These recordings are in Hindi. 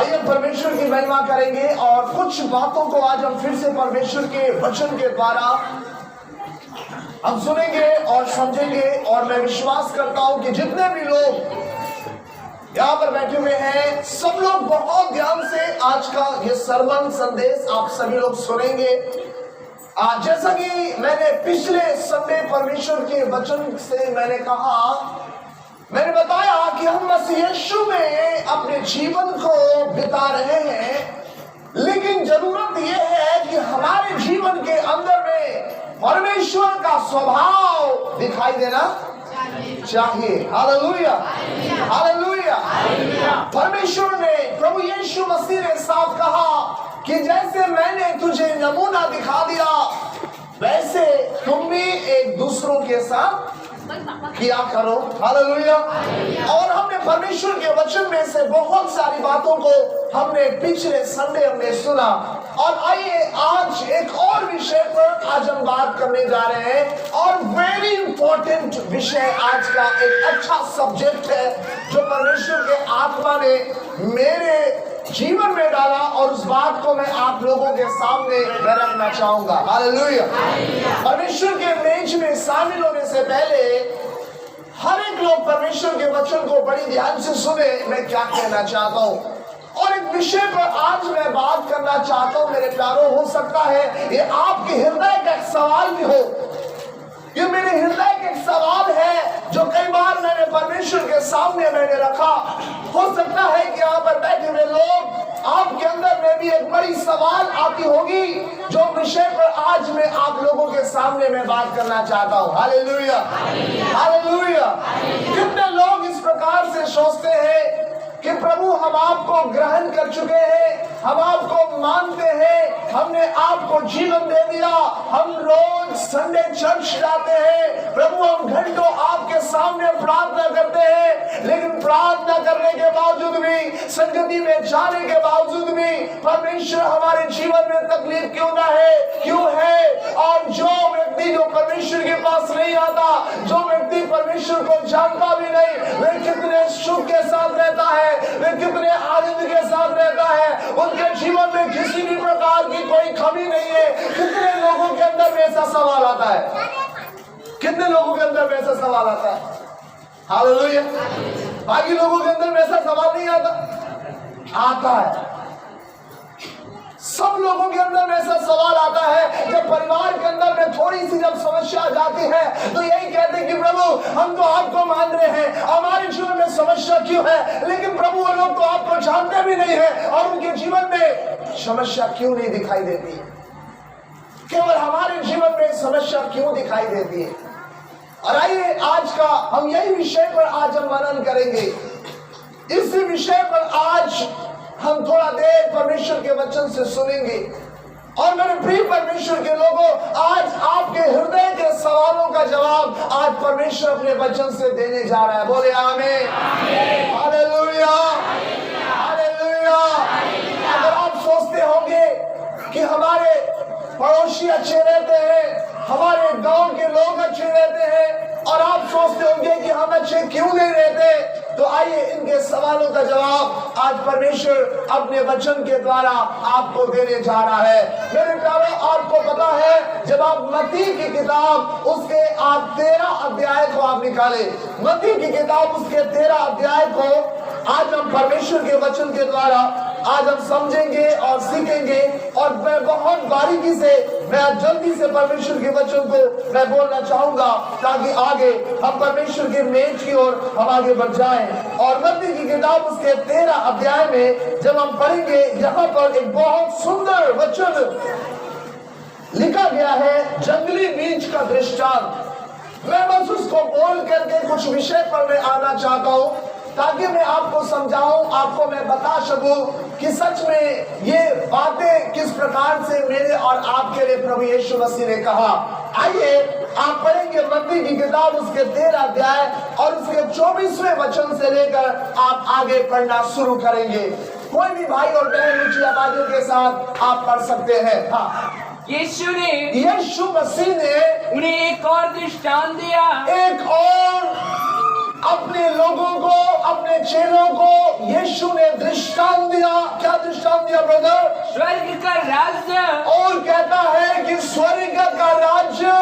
आइए परमेश्वर की महिमा करेंगे और कुछ बातों को आज हम फिर से परमेश्वर के वचन के द्वारा हम सुनेंगे और समझेंगे। और मैं विश्वास करता हूं कि जितने भी लोग यहाँ पर बैठे हुए हैं सब लोग बहुत ध्यान से आज का ये सरमन संदेश आप सभी लोग सुनेंगे। जैसा कि मैंने पिछले संडे परमेश्वर के वचन से मैंने कहा, मैंने बताया कि हम मसीह यीशु में अपने जीवन को बिता रहे हैं, लेकिन जरूरत यह है कि हमारे जीवन के अंदर में परमेश्वर का स्वभाव दिखाई देना चाहिए। Hallelujah, hallelujah. परमेश्वर ने, प्रभु यीशु मसीह ने साफ कहा कि जैसे मैंने तुझे नमूना दिखा दिया वैसे तुम भी एक दूसरों के साथ किया करो। हालेलुया। और हमने परमेश्वर के वचन में से बहुत सारी बातों को हमने पिछले संडे हमने सुना। और आइए आज एक और विषय पर आज हम बात करने जा रहे हैं, और वेरी इंपॉर्टेंट विषय आज का एक अच्छा सब्जेक्ट है जो परमेश्वर के आत्मा ने मेरे जीवन में डाला, और उस बात को मैं आप लोगों के सामने मैं रखना चाहूंगा। हालेलुया। परमेश्वर के मेज में शामिल होने से पहले हर एक लोग परमेश्वर के वचन को बड़ी ध्यान से सुने। मैं क्या कहना चाहता हूँ और एक विषय पर आज मैं बात करना चाहता हूँ मेरे प्यारों। हो सकता है ये आपके हृदय का एक सवाल भी हो, ये मेरे हृदय का एक सवाल है जो कई बार मैंने परमेश्वर के सामने मैंने रखा। हो सकता है कि यहाँ पर बैठे हुए लोग आपके अंदर में भी एक बड़ी सवाल आती होगी जो विषय पर आज मैं आप लोगों के सामने मैं बात करना चाहता हूँ। Hallelujah, hallelujah. कितने लोग इस प्रकार से सोचते हैं कि प्रभु हम आपको ग्रहण कर चुके हैं, हम आपको मानते हैं, हमने आपको जीवन दे दिया, हम रोज संडे चर्च जाते हैं, प्रभु हम घंटों आपके सामने प्रार्थना करते हैं, लेकिन प्रार्थना करने के बावजूद भी, संगति में जाने के बावजूद भी परमेश्वर हमारे जीवन में तकलीफ क्यों ना है, क्यों है? और जो व्यक्ति जो परमेश्वर के पास नहीं आता, जो व्यक्ति परमेश्वर को जानता भी नहीं, वह कितने सुख के साथ रहता है, वे कितने आनंद के साथ रहता है, उनके जीवन में किसी भी प्रकार की कोई कमी नहीं है। कितने लोगों के अंदर में ऐसा सवाल आता है? कितने लोगों के अंदर में ऐसा सवाल आता है? हालेलुया। बाकी लोगों के अंदर में ऐसा सवाल नहीं आता? आता है। सब लोगों के अंदर में ऐसा सवाल आता है। जब परिवार के अंदर में थोड़ी सी जब समस्या आ जाती है तो यही कहते हैं कि प्रभु हम तो आपको मान रहे हैं, हमारे जीवन में समस्या क्यों है? लेकिन प्रभु वो लोग तो आपको जानते भी नहीं है और उनके जीवन में समस्या क्यों नहीं दिखाई देती है? केवल हमारे जीवन में समस्या क्यों दिखाई देती है? और आइए आज का हम यही विषय पर आज हम मनन करेंगे। इस विषय पर आज हम थोड़ा देर परमेश्वर के वचन से सुनेंगे। और मेरे प्रिय परमेश्वर के लोगों, आज आपके हृदय के सवालों का जवाब आज परमेश्वर अपने वचन से देने जा रहा है। बोले आमीन, हालेलुया, हालेलुया। अगर आप सोचते होंगे कि हमारे पड़ोसी अच्छे रहते हैं, हमारे गांव के लोग अच्छे रहते हैं, और आप सोचते होंगे कि हम अच्छे क्यों नहीं रहते, तो आइए इनके सवालों का जवाब आज परमेश्वर अपने वचन के द्वारा आपको देने जा रहा है। मेरे प्यारों, आपको पता है जब आप मत्ती की किताब उसके आप 13 अध्याय को आप निकाले, मत्ती की किताब उसके 13 अध्याय को आज हम परमेश्वर के वचन के द्वारा आज हम समझेंगे और सीखेंगे। और मैं बहुत बारीकी से मैं जल्दी से परमेश्वर के वचन को मैं बोलना चाहूंगा ताकि आगे हम परमेश्वर के मेज की ओर हम आगे बढ़ जाएं। और मत्ती की किताब उसके 13 अध्याय में जब हम पढ़ेंगे, यहाँ पर एक बहुत सुंदर वचन लिखा गया है, जंगली बीज का दृष्टांत। मैं बस उसको बोल करके कुछ विषय पर मैं आना चाहता हूँ ताकि मैं आपको समझाऊं, आपको मैं बता सकूं कि सच में ये बातें किस प्रकार से मेरे और आपके लिए प्रभु यीशु मसीह ने कहा। आइए आप पढ़ेंगे मत्ती की किताब उसके 13 अध्याय और उसके 24वें वचन से लेकर आप आगे पढ़ना शुरू करेंगे। कोई भी भाई और बहन ऊंची आवाजों के साथ आप पढ़ सकते हैं। हाँ। यीशु मसीह ने उन्हें एक और दृष्टांत दिया, एक और अपने लोगों को, अपने चेलों को यीशु ने दृष्टांत दिया। क्या दृष्टांत दिया ब्रदर? स्वर्ग का राज्य और कहता है कि स्वर्ग का राज्य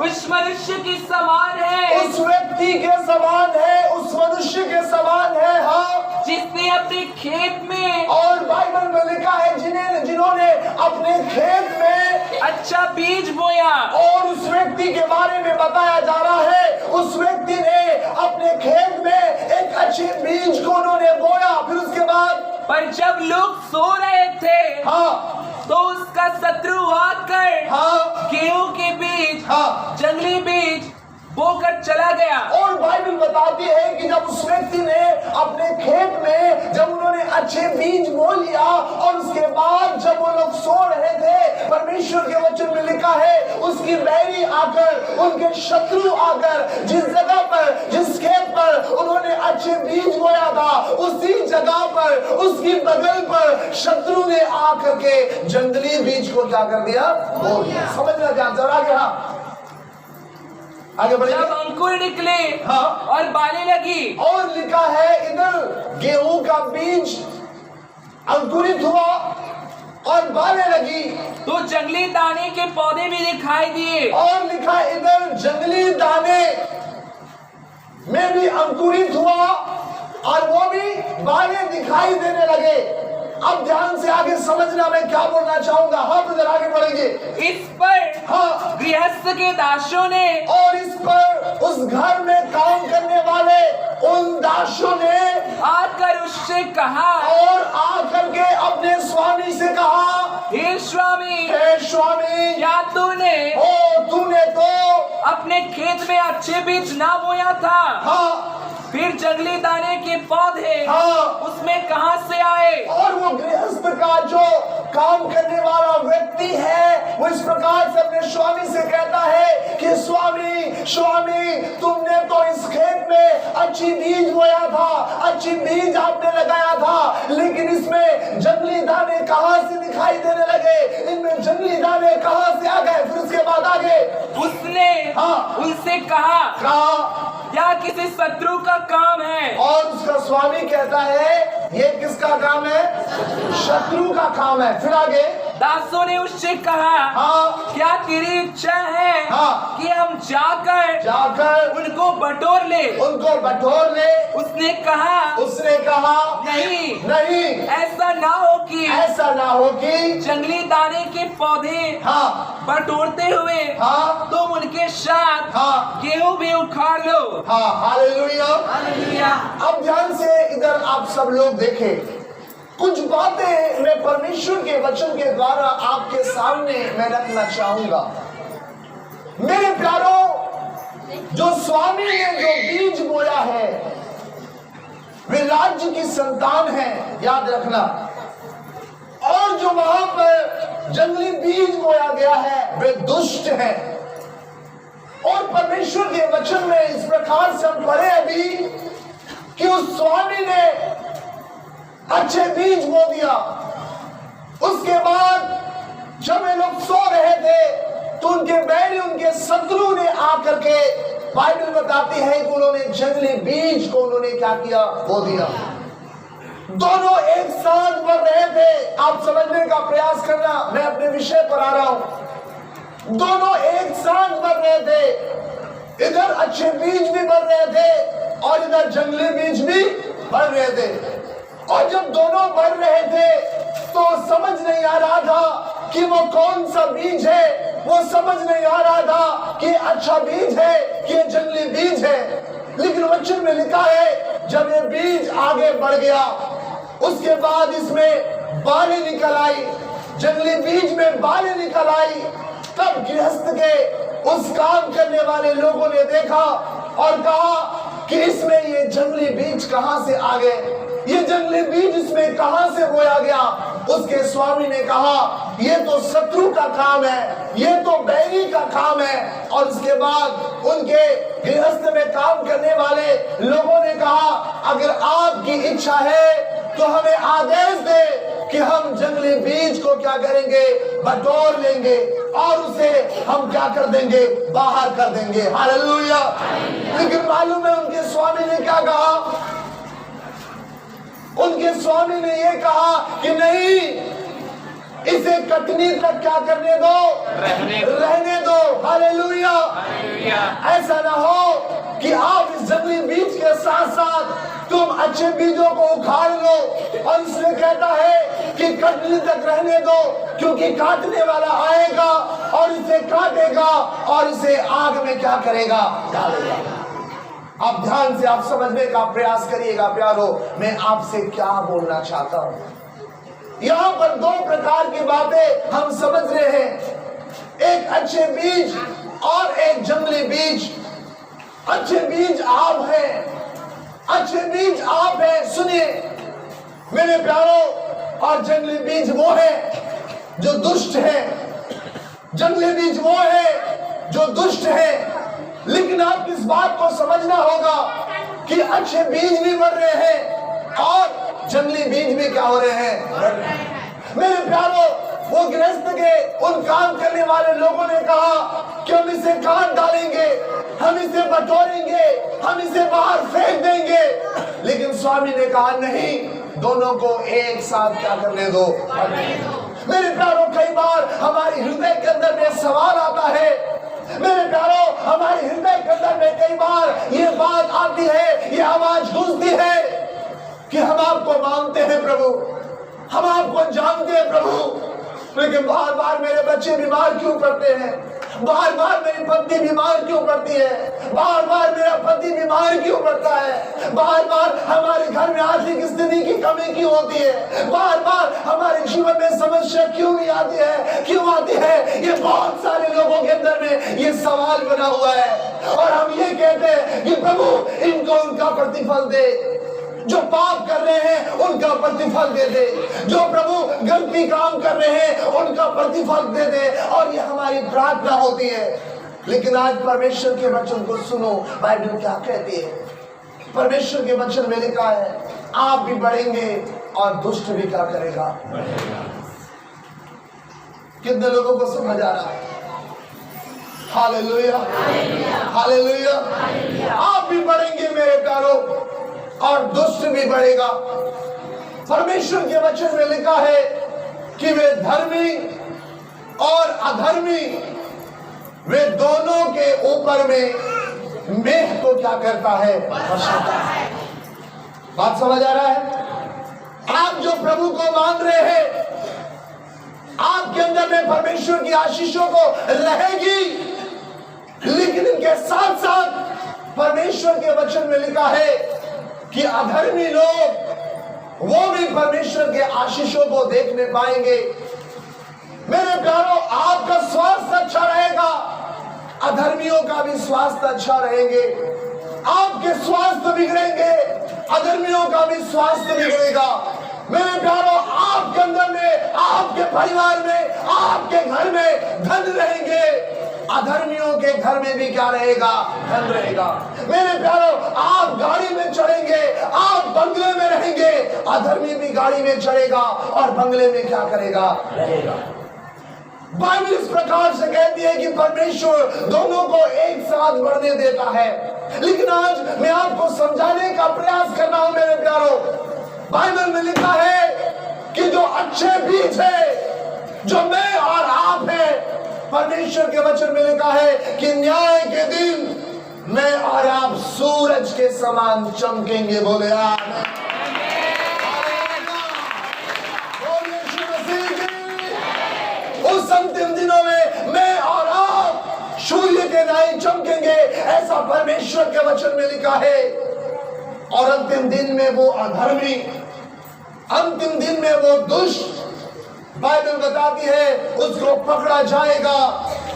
उस मनुष्य के समान है, उस व्यक्ति के समान है, उस मनुष्य के समान है। हाँ, जिसने अपने खेत में और बाइबल में लिखा है जिन्होंने अपने खेत में अच्छा बीज बोया। और उस व्यक्ति के बारे में बताया जा रहा है, उस व्यक्ति ने अपने खेत में एक अच्छे बीज को उन्होंने बोया। फिर उसके बाद पर जब लोग सो रहे थे, हाँ तो उसका शत्रु आकर हाँ गेहूं के बीज, हाँ जंगली बीज बोकर चला गया। और बाइबल बताती है कि जब उस व्यक्ति ने अपने खेत में जब उन्होंने अच्छे बीज बो लिया और उसके बाद जब वो लोग सो रहे थे, परमेश्वर के वचन में लिखा है उसकी बैरी आकर, उनके शत्रु आकर, जिस जगह पर, जिस खेत पर उन्होंने अच्छे बीज बोया था, उसी जगह पर, उसकी बगल पर शत्रु ने आकर के जंगली बीज को क्या कर दिया? बो दिया। समझना ध्यान जरा आगे। हाँ आगे बढ़िए। जब अंकुर निकले हाँ और बालें लगी, और लिखा है इधर गेहूं का बीज अंकुरित हुआ और बालें लगी, तो जंगली दाने के पौधे भी दिखाई दिए। और लिखा है इधर जंगली दाने में भी अंकुरित हुआ और वो भी बालें दिखाई देने लगे। अब ध्यान से आगे समझना मैं क्या बोलना चाहूंगा। हाँ तो जरा आगे बढ़ेंगे। इस पर हाँ गृहस्थ के दासों ने और इस पर उस घर में काम करने वाले उन दासों ने आकर उससे कहा, और आकर के अपने स्वामी से कहा, हे स्वामी, हे स्वामी, क्या तूने तूने तो अपने खेत में अच्छे बीज ना बोया था? हाँ फिर जंगली दाने के पौधे हाँ उसमें कहां से आए? और वो गृहस्थ का जो काम करने वाला व्यक्ति है वो इस प्रकार से अपने स्वामी से कहता है कि स्वामी, स्वामी, तुमने तो इस खेत में अच्छी बीज बोया था, अच्छी बीज आपने लगाया था, लेकिन इसमें जंगली दाने कहां से दिखाई देने लगे? इनमें जंगली दाने कहां से आ गए? फिर उसके बाद आगे उसने हाँ उनसे कहा, क्या किसी शत्रु का काम है? और उसका स्वामी कहता है ये किसका काम है? शत्रु का काम है। फिर आगे दासों ने उससे कहा, हाँ क्या तेरी इच्छा है हाँ कि हम जाकर उनको बटोर ले? बटोर ले। उसने कहा नहीं, नहीं, ऐसा ना हो कि जंगली दाने के पौधे हाँ बटोरते हुए हाँ तुम उनके साथ हाँ गेहूं भी उखाड़ लो। हाँ हालेलुया। हालेलुया। अब ध्यान से इधर आप सब लोग देखें, कुछ बातें मैं परमेश्वर के वचन के द्वारा आपके सामने मैं रखना चाहूंगा। मेरे प्यारों, जो स्वामी ने जो बीज बोया है वे राज्य की संतान है, याद रखना। और जो वहां पर जंगली बीज बोया गया है वे दुष्ट है। और परमेश्वर के वचन में इस प्रकार से हम पढ़े अभी कि उस स्वामी ने अच्छे बीज बो दिया। उसके बाद जब वे लोग सो रहे थे तो उनके बैरी, उनके शत्रु ने आकर के, बाइबल बताती है कि उन्होंने जंगली बीज को उन्होंने क्या किया? बो दिया। दोनों एक साथ बढ़ रहे थे। आप समझने का प्रयास करना, मैं अपने विषय पर आ रहा हूं। दोनों एक साथ बढ़ रहे थे। इधर अच्छे बीज भी बढ़ रहे थे और इधर जंगली बीज भी बढ़ रहे थे। और जब दोनों बढ़ रहे थे तो समझ नहीं आ रहा था कि वो कौन सा बीज है। वो समझ नहीं आ रहा था कि अच्छा बीज है कि जंगली बीज है। लेकिन वचन में लिखा है जब ये बीज आगे बढ़ गया, उसके बाद इसमें बालें निकल आई, जंगली बीज में बालें निकल आई, तब गृहस्थ के उस काम करने वाले लोगों ने देखा और कहा कि इसमें ये जंगली बीज कहां से आ गए? ये जंगली बीज इसमें कहां से बोया गया? उसके स्वामी ने कहा ये तो शत्रु का काम है, ये तो बैरी का काम है। और उसके बाद उनके गृहस्थ में काम करने वाले लोगों ने कहा अगर आपकी इच्छा है तो हमें आदेश दे कि हम जंगली बीज को क्या करेंगे, बटोर लेंगे और उसे हम क्या कर देंगे, बाहर कर देंगे। हालेलुया। लेकिन मालूम है उनके स्वामी ने क्या कहा? उनके स्वामी ने ये कहा कि नहीं, इसे कटनी तक क्या करने दो, रहने दो। हालेलुया। ऐसा ना हो कि आप इस जंगली बीज के साथ साथ तुम अच्छे बीजों को उखाड़ लो। और इसलिए कहता है कि कटनी तक रहने दो, क्योंकि काटने वाला आएगा और इसे काटेगा और इसे आग में क्या करेगा, डालेगा। आप ध्यान से आप समझने का प्रयास करिएगा प्यारो, मैं आपसे क्या बोलना चाहता हूं। यहां पर दो प्रकार की बातें हम समझ रहे हैं, एक अच्छे बीज और एक जंगली बीज। अच्छे बीज आप हैं, अच्छे बीज आप हैं, सुनिए मेरे प्यारों, और जंगली बीज वो है जो दुष्ट है। जंगली बीज वो है जो दुष्ट है। लेकिन आप इस बात को समझना होगा कि अच्छे बीज भी बढ़ रहे हैं और जंगली बीज भी क्या हो रहे हैं। मेरे प्यारों, वो गृहस्थ के उन काम करने वाले लोगों ने कहा कि हम इसे काट डालेंगे, हम इसे बटोरेंगे, हम इसे बाहर फेंक देंगे। लेकिन स्वामी ने कहा नहीं, दोनों को एक साथ क्या करने दो। मेरे प्यारों, कई बार हमारे हृदय के अंदर में सवाल आता है, मेरे प्यारों, हमारे हृदय के अंदर में कई बार ये बात आती है, ये आवाज गूंजती है कि हम आपको मानते हैं प्रभु, हम आपको जानते हैं प्रभु, लेकिन बार बार मेरे बच्चे बीमार क्यों पड़ते हैं, बार बार मेरी पत्नी बीमार क्यों पड़ती है, बार बार मेरा पति बीमार क्यों पड़ता है, बार बार हमारे घर में आर्थिक स्थिति की कमी क्यों होती है, बार बार हमारे जीवन में समस्या क्यों नहीं आती है, क्यों आती है। ये बहुत सारे लोगों के अंदर में ये सवाल बना हुआ है और हम ये कहते हैं कि प्रभु इनको उनका प्रतिफल दे, जो पाप कर रहे हैं उनका प्रतिफल दे दे, जो प्रभु गलती काम कर रहे हैं उनका प्रतिफल दे दे, और ये हमारी प्रार्थना होती है। लेकिन आज परमेश्वर के वचन को सुनो, बाइबल क्या कहती है। परमेश्वर के वचन में लिखा है, आप भी बढ़ेंगे और दुष्ट भी क्या करेगा, कितने लोगों को समझ आ रहा है? Hallelujah, hallelujah. आप भी बढ़ेंगे मेरे प्यारों और दुष्ट भी बढ़ेगा। परमेश्वर के वचन में लिखा है कि वे धर्मी और अधर्मी, वे दोनों के ऊपर में मेघ को क्या करता है, बरसाता है। बात समझ आ रहा है? आप जो प्रभु को मान रहे हैं, आपके अंदर में परमेश्वर की आशीषों को रहेगी, लेकिन इनके साथ साथ परमेश्वर के वचन में लिखा है कि अधर्मी लोग वो भी परमेश्वर के आशीषों को देखने पाएंगे। मेरे प्यारों, आपका स्वास्थ्य अच्छा रहेगा, अधर्मियों का भी स्वास्थ्य अच्छा रहेंगे। आपके स्वास्थ्य बिगड़ेंगे, अधर्मियों का भी स्वास्थ्य बिगड़ेगा। मेरे प्यारों, आपके अंदर में, आपके परिवार में, आपके घर में धन रहेंगे, अधर्मियों के घर में भी क्या रहेगा, धन रहेगा। मेरे प्यारों, आप गाड़ी में चढ़ेंगे, आप बंगले में रहेंगे, अधर्मी भी गाड़ी में चढ़ेगा और बंगले में क्या करेगा, रहेगा। बाइबल इस प्रकार से कहती है कि परमेश्वर दोनों को एक साथ बढ़ने देता है। लेकिन आज मैं आपको समझाने का प्रयास कर रहा हूं मेरे प्यारों। बाइबल में लिखा है कि जो अच्छे बीज है, जो मैं और आप हैं, परमेश्वर के वचन में लिखा है कि न्याय के दिन मैं और आप सूरज के समान चमकेंगे। बोले आमीन। उस अंतिम दिनों में मैं और आप सूर्य के नाई चमकेंगे, ऐसा परमेश्वर के वचन में लिखा है। और अंतिम दिन में वो अधर्मी, अंतिम दिन में वो दुष्ट, बाइबल बताती है उसको पकड़ा जाएगा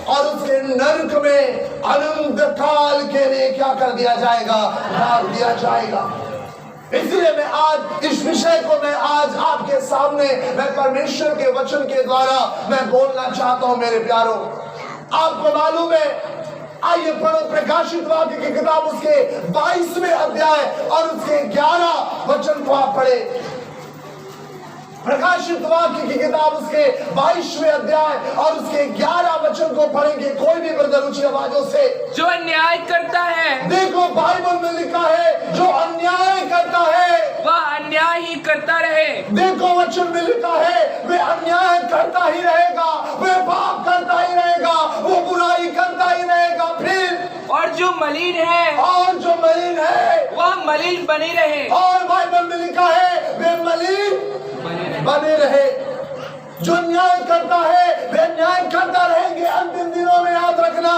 और उसके नरक में अनंत काल के लिए क्या कर दिया जाएगा, डाल दिया जाएगा। इसलिए मैं आज इस विषय को मैं आज आपके सामने मैं परमेश्वर के वचन के द्वारा मैं बोलना चाहता हूं मेरे प्यारों। आपको मालूम है, आइए पढ़ो प्रकाशित वाक्य की किताब उसके 22वें अध्याय और उसके 11 वचन को आप पढ़े। प्रकाशित वाक्य की किताब उसके 22वें अध्याय और उसके 11 वचन को पढ़ेंगे। कोई भी ब्रदर ऊंची आवाजों से। जो अन्याय करता है, देखो बाइबल में लिखा है जो अन्याय करता है वह अन्याय ही करता रहे। देखो वचन में लिखा है वे अन्याय करता ही रहेगा, वे पाप करता ही रहेगा, वो बुराई करता ही रहेगा। फिर और जो मलिन है, और जो मलिन है वह मलिन बनी रहे। और बाइबल में लिखा है वे मलिन बने रहे। जो न्याय करता है वे न्याय करता रहेंगे अंतिम दिनों में। याद रखना,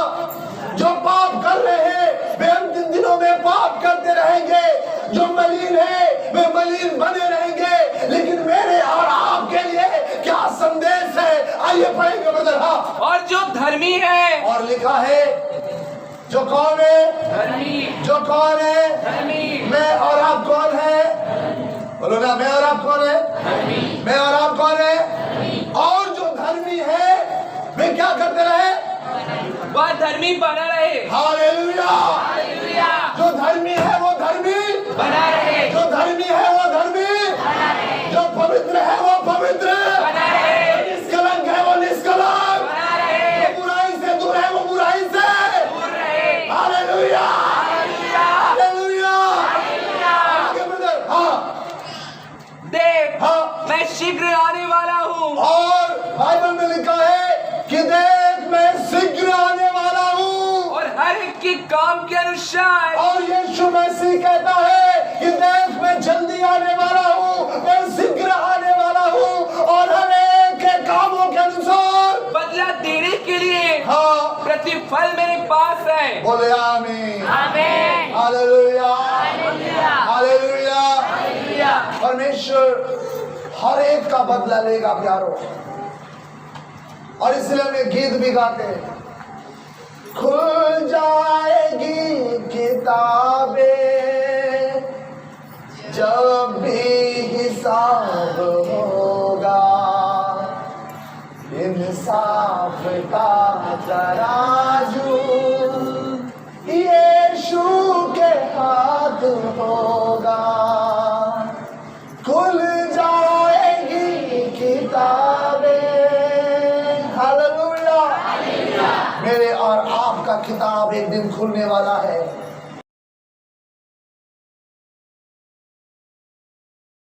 जो पाप कर रहे हैं वे अंतिम दिनों में पाप करते रहेंगे। जो मलिन है वे मलिन बने रहेंगे। लेकिन मेरे और आपके लिए क्या संदेश है, आइए पढ़ेंगे ब्रदर। हाँ, और जो धर्मी है, और लिखा है जो कौन है, धर्मी, जो कौन है, धर्मी, मैं और आप कौन है, बोलो ना, मैं और आप कौन है, मैं और आप कौन है। और जो धर्मी है वे क्या करते रहे, वह धर्मी बना रहे। हालेलुया। हालेलुया। जो धर्मी है वो धर्मी बना रहे, जो धर्मी है वो धर्मी, जो पवित्र है वो पवित्र, बना रहे, निष्कलंक है वो निष्कलंक, बना रहे, जो बुराई से दूर है वो बुराई से दूर रहे। Hallelujah, hallelujah. हालेलुया। हालेलुया। आगे ब्रदर। हाँ, देख, हाँ। मैं शीघ्र आने वाला हूँ। और बाइबल में लिखा है कि देख मैं शीघ्र आने वाला हूँ, और हर एक के काम के अनुसार। और यीशु मसीह कहता है कि देख मैं जल्दी आने वाला हूँ, मैं शीघ्र आने वाला हूँ, और हर एक के कामों के अनुसार बदला देने के लिए हाँ प्रतिफल मेरे पास है। बोले आमीन, आमीन। Hallelujah, hallelujah. हालेलुया। हालेलुया। परमेश्वर हर एक का बदला लेगा प्यारो, और इसलिए हम गीत भी गाते हैं। खुल जाएगी किताबें जब भी हिसाब होगा, इंसाफ का तराजू यीशु के हाथ होगा। खुल जाएगी किताबें, हालेलुया। मेरे और आपका किताब एक दिन खुलने वाला है।